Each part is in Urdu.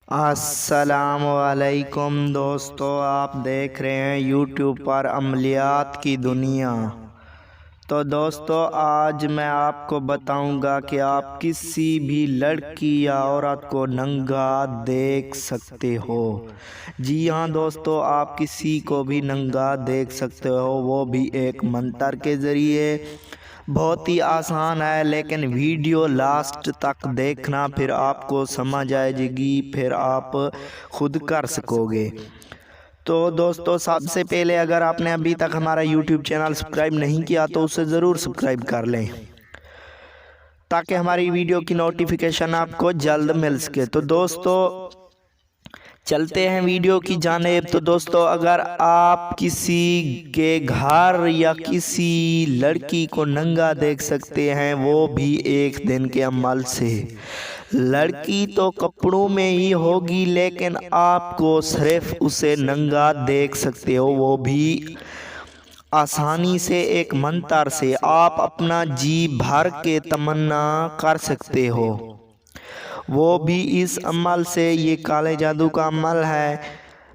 السلام علیکم دوستو، آپ دیکھ رہے ہیں یوٹیوب پر عملیات کی دنیا۔ تو دوستو آج میں آپ کو بتاؤں گا کہ آپ کسی بھی لڑکی یا عورت کو ننگا دیکھ سکتے ہو۔ جی ہاں دوستو، آپ کسی کو بھی ننگا دیکھ سکتے ہو، وہ بھی ایک منتر کے ذریعے۔ بہت ہی آسان ہے، لیکن ویڈیو لاسٹ تک دیکھنا، پھر آپ کو سمجھ آئے گی، پھر آپ خود کر سکو گے۔ تو دوستو سب سے پہلے اگر آپ نے ابھی تک ہمارا یوٹیوب چینل سبسکرائب نہیں کیا تو اسے ضرور سبسکرائب کر لیں، تاکہ ہماری ویڈیو کی نوٹیفیکیشن آپ کو جلد مل سکے۔ تو دوستو چلتے ہیں ویڈیو کی جانب۔ تو دوستو اگر آپ کسی کے گھر یا کسی لڑکی کو ننگا دیکھ سکتے ہیں، وہ بھی ایک دن کے عمل سے، لڑکی تو کپڑوں میں ہی ہوگی لیکن آپ کو صرف اسے ننگا دیکھ سکتے ہو، وہ بھی آسانی سے، ایک منتر سے۔ آپ اپنا جی بھر کے تمنا کر سکتے ہو، وہ بھی اس عمل سے۔ یہ کالے جادو کا عمل ہے،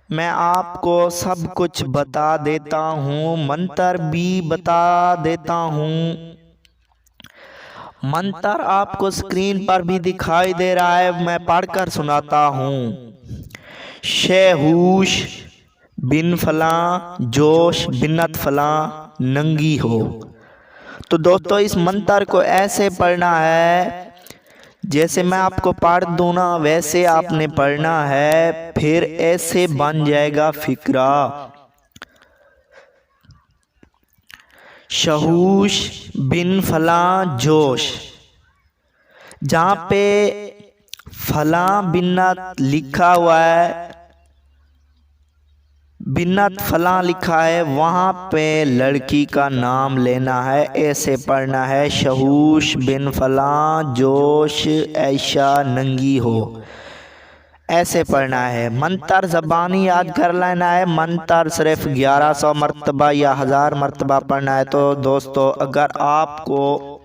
میں آپ کو سب کچھ بتا دیتا ہوں، منتر بھی بتا دیتا ہوں۔ منتر آپ کو سکرین پر بھی دکھائی دے رہا ہے، میں پڑھ کر سناتا ہوں۔ شہوش بن فلاں جوش بنت فلاں ننگی ہو۔ تو دوستو اس منتر کو ایسے پڑھنا ہے، جیسے میں آپ کو پڑھ دوں نا ویسے آپ نے پڑھنا ہے، پھر ایسے بن جائے گا فقرہ۔ شہوش بن فلاں جوش، جہاں پہ فلاں بنت لکھا ہوا ہے، بنت فلاں لکھا ہے، وہاں پہ لڑکی کا نام لینا ہے، ایسے پڑھنا ہے۔ شہوش بن فلاں جوش عائشہ ننگی ہو، ایسے پڑھنا ہے۔ منتر زبانی یاد کر لینا ہے، منتر صرف 1100 مرتبہ یا 1000 مرتبہ پڑھنا ہے۔ تو دوستو اگر آپ کو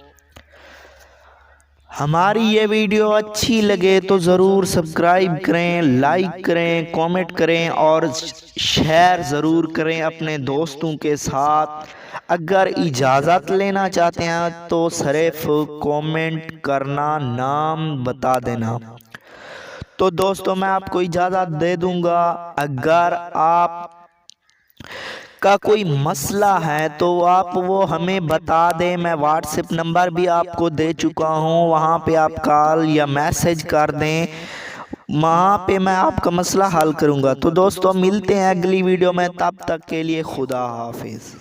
ہماری یہ ویڈیو اچھی لگے تو ضرور سبسکرائب کریں، لائک کریں، کامنٹ کریں اور شیئر ضرور کریں اپنے دوستوں کے ساتھ۔ اگر اجازت لینا چاہتے ہیں تو صرف کامنٹ کرنا، نام بتا دینا۔ تو دوستو میں آپ کو اجازت دے دوں گا۔ اگر آپ کا کوئی مسئلہ ہے تو آپ وہ ہمیں بتا دیں، میں واٹس ایپ نمبر بھی آپ کو دے چکا ہوں، وہاں پہ آپ کال یا میسج کر دیں، وہاں پہ میں آپ کا مسئلہ حل کروں گا۔ تو دوستو ملتے ہیں اگلی ویڈیو میں، تب تک کے لیے خدا حافظ۔